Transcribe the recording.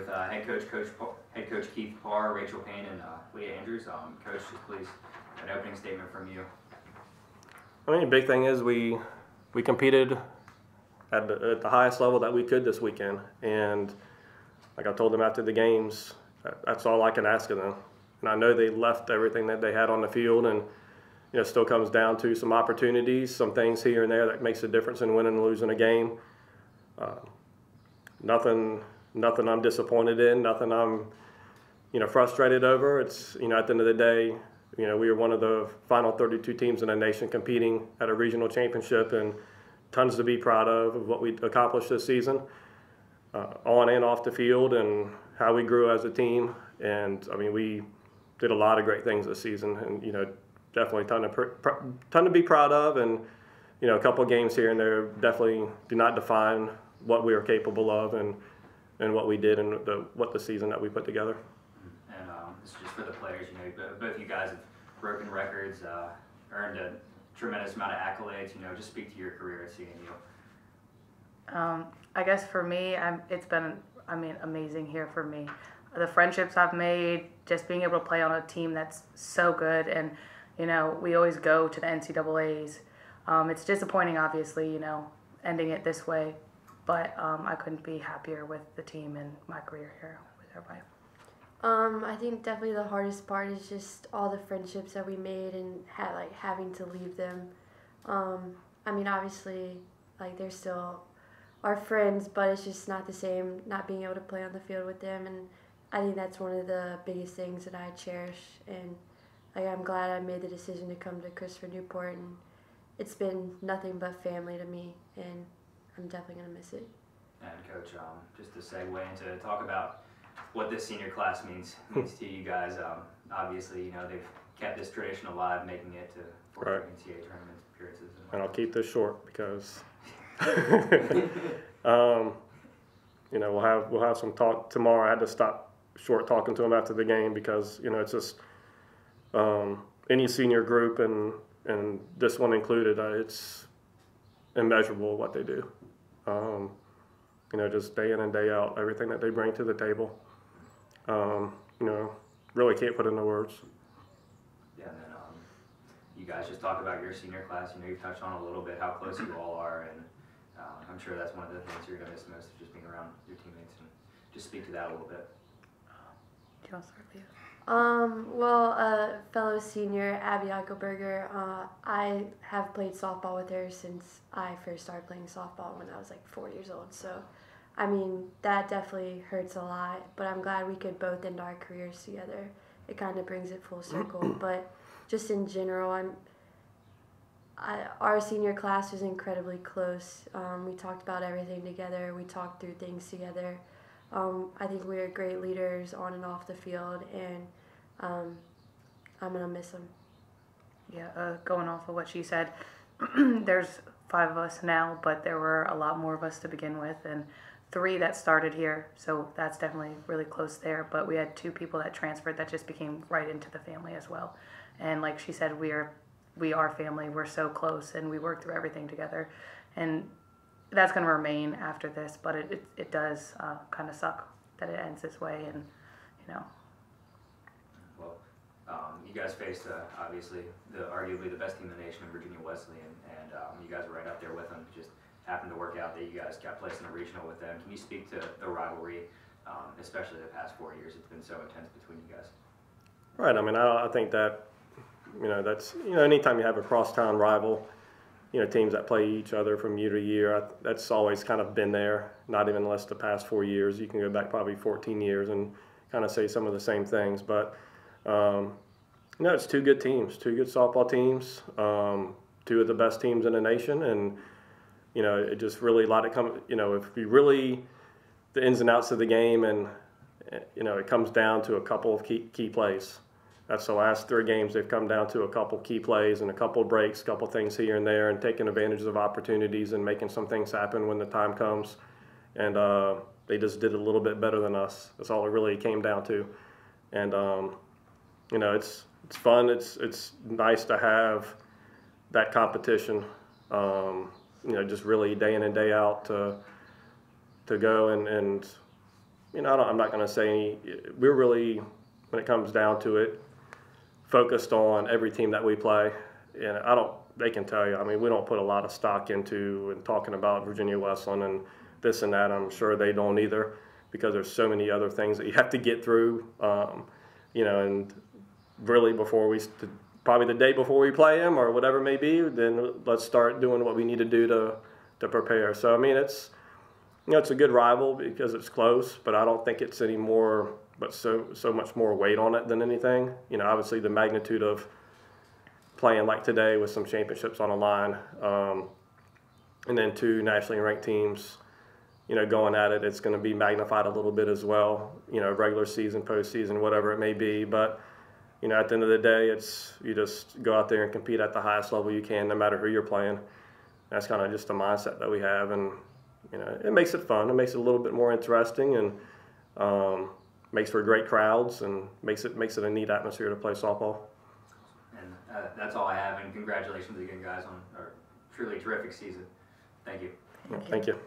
with head coach Keith Parr, Rachel Payne, and Leah Andrews. Coach, just please an opening statement from you. I mean, the big thing is we competed at the highest level that we could this weekend, and like I told them after the games, that's all I can ask of them. And I know they left everything that they had on the field, and it still comes down to some opportunities, some things here and there that makes a difference in winning and losing a game. Nothing I'm disappointed in, nothing I'm frustrated over. It's at the end of the day, we were one of the final 32 teams in the nation competing at a regional championship, and tons to be proud of what we accomplished this season, on and off the field, and how we grew as a team. And I mean, we did a lot of great things this season, and definitely ton to be proud of. And a couple of games here and there definitely do not define what we are capable of and what we did and what the season that we put together. And this is just for the players. Both you guys have broken records, earned a tremendous amount of accolades. Just speak to your career at CNU. I guess for me, it's been amazing here for me. The friendships I've made, just being able to play on a team that's so good, and we always go to the NCAAs. It's disappointing, obviously, ending it this way, but I couldn't be happier with the team and my career here with everybody. I think definitely the hardest part is just all the friendships that we made and having to leave them. Obviously, they're still our friends, but it's just not the same not being able to play on the field with them, and I think that's one of the biggest things that I cherish. And I'm glad I made the decision to come to Christopher Newport, and it's been nothing but family to me, and I'm definitely going to miss it. And Coach, just to segue into talk about what this senior class means to you guys. Obviously, they've kept this tradition alive, making it to 4 NCAA tournament appearances. And I'll keep this short because we'll have some talk tomorrow. I had to stop short talking to them after the game because it's just any senior group and this one included, it's immeasurable what they do. Just day in and day out, everything that they bring to the table. Really can't put into words. Yeah, and then you guys just talk about your senior class. You've touched on a little bit how close you all are, and I'm sure that's one of the things you're going to miss most, just being around your teammates. And just speak to that a little bit. Do you want to start with you? Fellow senior Abby Eichelberger, I have played softball with her since I first started playing softball when I was 4 years old. So, that definitely hurts a lot, but I'm glad we could both end our careers together. It kind of brings it full circle. But just in general, our senior class was incredibly close. We talked about everything together. We talked through things together. I think we are great leaders on and off the field, and I'm going to miss them. Yeah, going off of what she said, there's 5 of us now, but there were a lot more of us to begin with, and 3 that started here, so that's definitely really close there. But we had 2 people that transferred that just became right into the family as well. And like she said, we are family. We're so close, and we work through everything together. And that's going to remain after this, but it does kind of suck that it ends this way, and Well, you guys faced obviously arguably the best team in the nation in Virginia Wesleyan, and you guys were right up there with them. Just happened to work out that you guys got placed in a regional with them. Can you speak to the rivalry, especially the past 4 years? It's been so intense between you guys. Right. I think that that's anytime you have a crosstown rival, teams that play each other from year to year, that's always kind of been there, not even less the past 4 years. You can go back probably 14 years and kind of say some of the same things. But, it's 2 good teams, 2 good softball teams, 2 of the best teams in the nation. And, it just really, a lot of if you really, the ins and outs of the game, and, it comes down to a couple of key plays. That's the last 3 games. They've come down to a couple key plays and a couple breaks, a couple things here and there, and taking advantage of opportunities and making some things happen when the time comes. And they just did a little bit better than us. That's all it really came down to. And it's fun. It's nice to have that competition. Just really day in and day out to go and I'm not going to say we're really, when it comes down to it, focused on every team that we play. And they can tell you, I mean, we don't put a lot of stock into and talking about Virginia Wesleyan and this and that. I'm sure they don't either, because there's so many other things that you have to get through, and really probably the day before we play them or whatever it may be, then let's start doing what we need to do to prepare. So, I mean, it's a good rival because it's close, but I don't think it's any more, but so much more weight on it than anything. Obviously the magnitude of playing like today with some championships on the line, and then 2 nationally ranked teams, going at it, it's going to be magnified a little bit as well, regular season, postseason, whatever it may be. But, at the end of the day, you just go out there and compete at the highest level you can, no matter who you're playing. That's kind of just the mindset that we have, and, it makes it fun. It makes it a little bit more interesting, and makes for great crowds, and makes it a neat atmosphere to play softball. And that's all I have, and congratulations again, guys, on a truly terrific season. Thank you. Thank you.